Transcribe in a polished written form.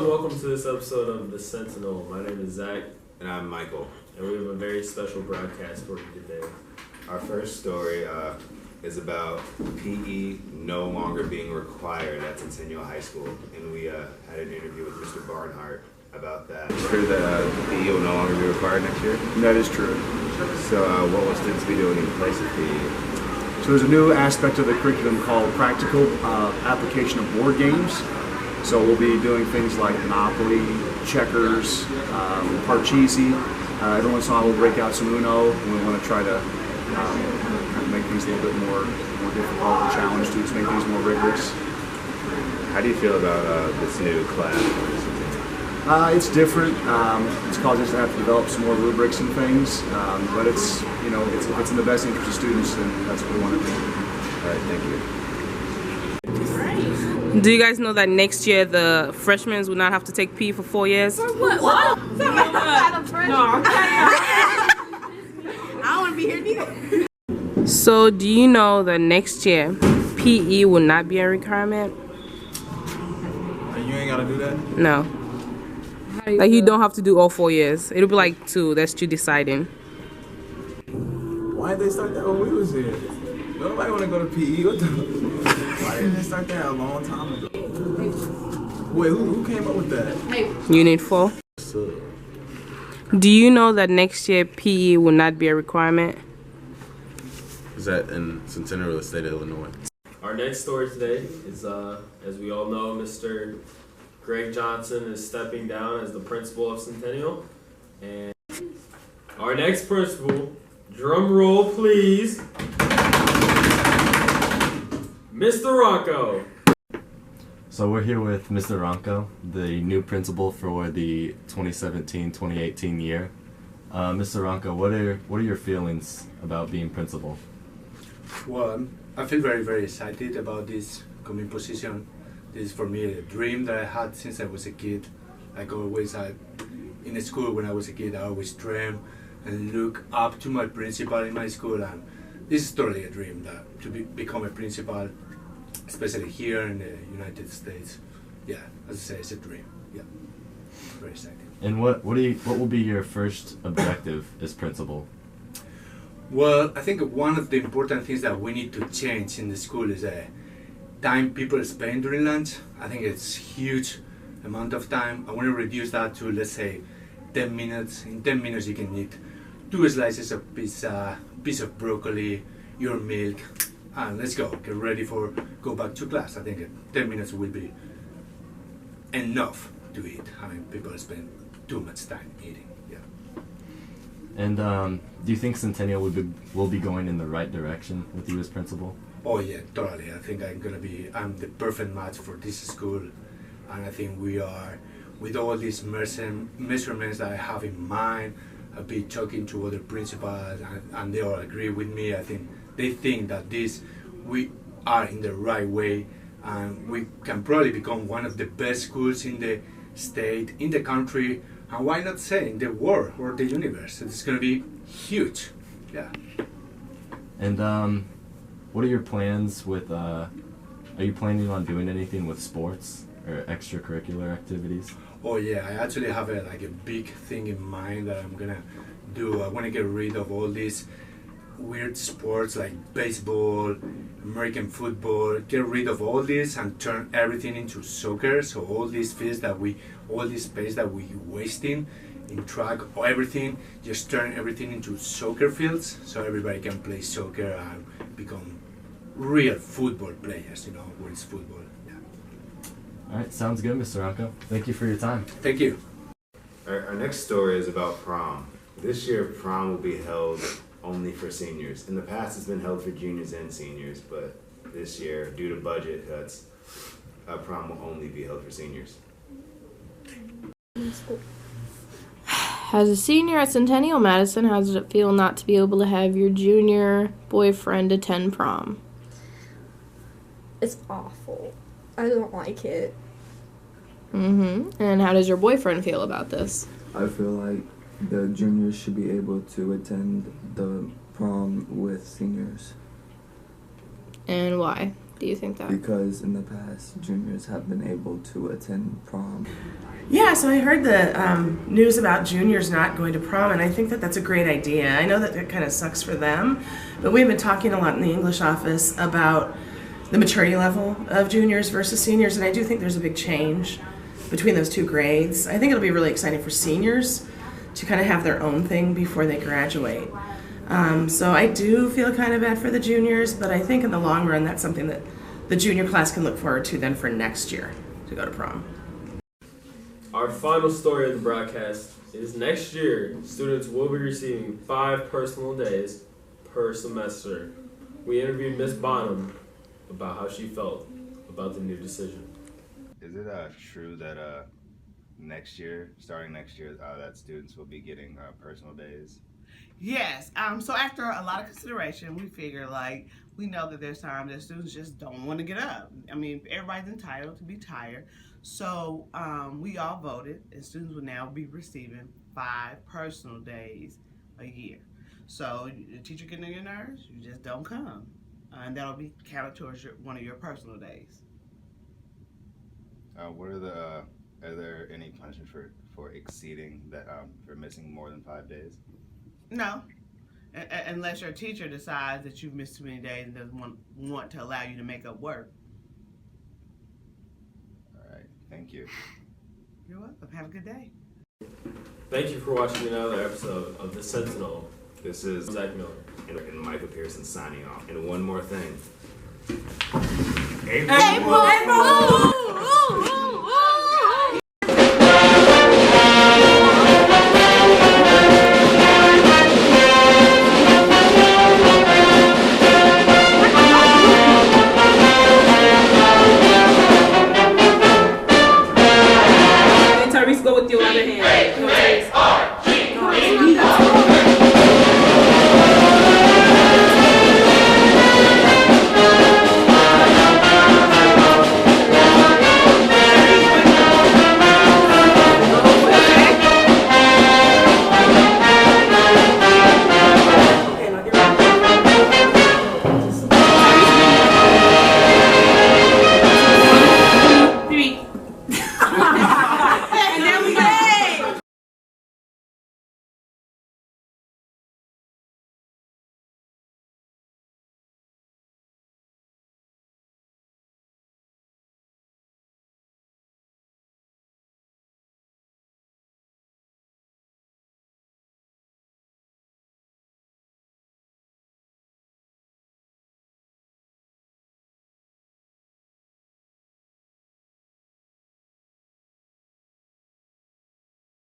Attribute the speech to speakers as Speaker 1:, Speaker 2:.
Speaker 1: and welcome to this episode of The Sentinel. My name is Zach.
Speaker 2: And I'm Michael.
Speaker 1: And we have a very special broadcast for you today.
Speaker 2: Our first story is about PE no longer being required at Centennial High School. And we had an interview with Mr. Barnhart about that. It's true that PE will no longer be required next year?
Speaker 3: That is true.
Speaker 2: So what will students be doing in place of PE?
Speaker 3: So there's a new aspect of the curriculum called practical application of board games. So we'll be doing things like Monopoly, checkers, Parcheesi. Every once in a while we'll break out some Uno, and we want to try to kind of make things a little bit more difficult and challenge students, make things more rigorous.
Speaker 2: How do you feel about this new class?
Speaker 3: It's different. It's caused us to have to develop some more rubrics and things, but it's, if it's in the best interest of students, then that's what we want to do.
Speaker 2: All right, thank you.
Speaker 4: Do you guys know that next year the freshmen will not have to take PE for 4 years?
Speaker 5: What? No, I don't want to be here neither.
Speaker 4: So do you know that next year PE will not be a requirement?
Speaker 6: You ain't gotta do that?
Speaker 4: No. Like you don't have to do all 4 years. It'll be like 2. That's you deciding.
Speaker 6: Why did they start that when we was here? Nobody wanna go to PE. Why didn't they start that a long time ago? Wait, who came up with that?
Speaker 4: Unit 4. Do you know that next year PE will not be a requirement?
Speaker 7: Is that in Centennial or the state of Illinois?
Speaker 1: Our next story today is, as we all know, Mr. Greg Johnson is stepping down as the principal of Centennial. And our next principal, drum roll please, Mr. Ronco.
Speaker 8: So we're here with Mr. Ronco, the new principal for the 2017-2018 year. Mr. Ronco, what are your feelings about being principal?
Speaker 9: Well, I feel very, very excited about this coming position. This is for me a dream that I had since I was a kid. Like always, in school when I was a kid, I always dreamed and look up to my principal in my school, and this is totally a dream to become a principal, especially here in the United States. Yeah, as I say, it's a dream. Yeah, very exciting.
Speaker 8: And what will be your first objective as principal?
Speaker 9: Well, I think one of the important things that we need to change in the school is time people spend during lunch. I think it's huge amount of time. I want to reduce that to, let's say, 10 minutes. In 10 minutes you can eat 2 slices of pizza, piece of broccoli, your milk, and let's go. Get ready for go back to class. I think 10 minutes will be enough to eat. I mean, people spend too much time eating. Yeah.
Speaker 8: And do you think Centennial will be going in the right direction with you as principal?
Speaker 9: Oh yeah, totally. I think I'm the perfect match for this school, and I think we are, with all these measurements that I have in mind. I've been talking to other principals, and they all agree with me. I think they think that we are in the right way, and we can probably become one of the best schools in the state, in the country, and why not say in the world or the universe. It's going to be huge. Yeah.
Speaker 8: And what are your plans with, are you planning on doing anything with sports or extracurricular activities?
Speaker 9: Oh yeah, I actually have a big thing in mind that I'm gonna do. I want to get rid of all these weird sports like baseball, American football, get rid of all this and turn everything into soccer. So all this space that we wasting in track or everything, just turn everything into soccer fields so everybody can play soccer and become real football players, where it's football. Yeah.
Speaker 8: All right, sounds good, Mr. Ronco. Thank you for your time.
Speaker 9: Thank you.
Speaker 2: Our next story is about prom. This year, prom will be held only for seniors. In the past, it's been held for juniors and seniors, but this year, due to budget cuts, prom will only be held for seniors.
Speaker 5: As a senior at Centennial Madison, how does it feel not to be able to have your junior boyfriend attend prom?
Speaker 10: It's awful. I don't like it.
Speaker 5: And how does your boyfriend feel about this?
Speaker 11: I feel like the juniors should be able to attend the prom with seniors.
Speaker 5: And why? do you think that?
Speaker 11: Because in the past, juniors have been able to attend prom.
Speaker 12: Yeah, so I heard the news about juniors not going to prom, and I think that that's a great idea. I know that it kind of sucks for them, but we've been talking a lot in the English office about the maturity level of juniors versus seniors, and I do think there's a big change between those two grades. I think it'll be really exciting for seniors to kind of have their own thing before they graduate. So I do feel kind of bad for the juniors, but I think in the long run that's something that the junior class can look forward to then for next year to go to prom.
Speaker 1: Our final story of the broadcast is next year, students will be receiving 5 personal days per semester. We interviewed Miss Bonham about how she felt about the new decision.
Speaker 2: Is it true that starting next year, that students will be getting personal days?
Speaker 13: Yes. So after a lot of consideration, we figure we know that there's times that students just don't want to get up. I mean, everybody's entitled to be tired. So we all voted, and students will now be receiving 5 personal days a year. So the teacher getting on your nerves, you just don't come, and that'll be counted towards one of your personal days.
Speaker 2: Are there any punishments for exceeding that, for missing more than 5 days?
Speaker 13: No, unless your teacher decides that you've missed too many days and doesn't want to allow you to make up work.
Speaker 2: All right, thank you.
Speaker 13: You're welcome. Have a good day.
Speaker 1: Thank you for watching another episode of The Sentinel.
Speaker 2: This is
Speaker 1: Zach Miller
Speaker 2: and Michael Pearson signing off. And one more thing.
Speaker 10: April!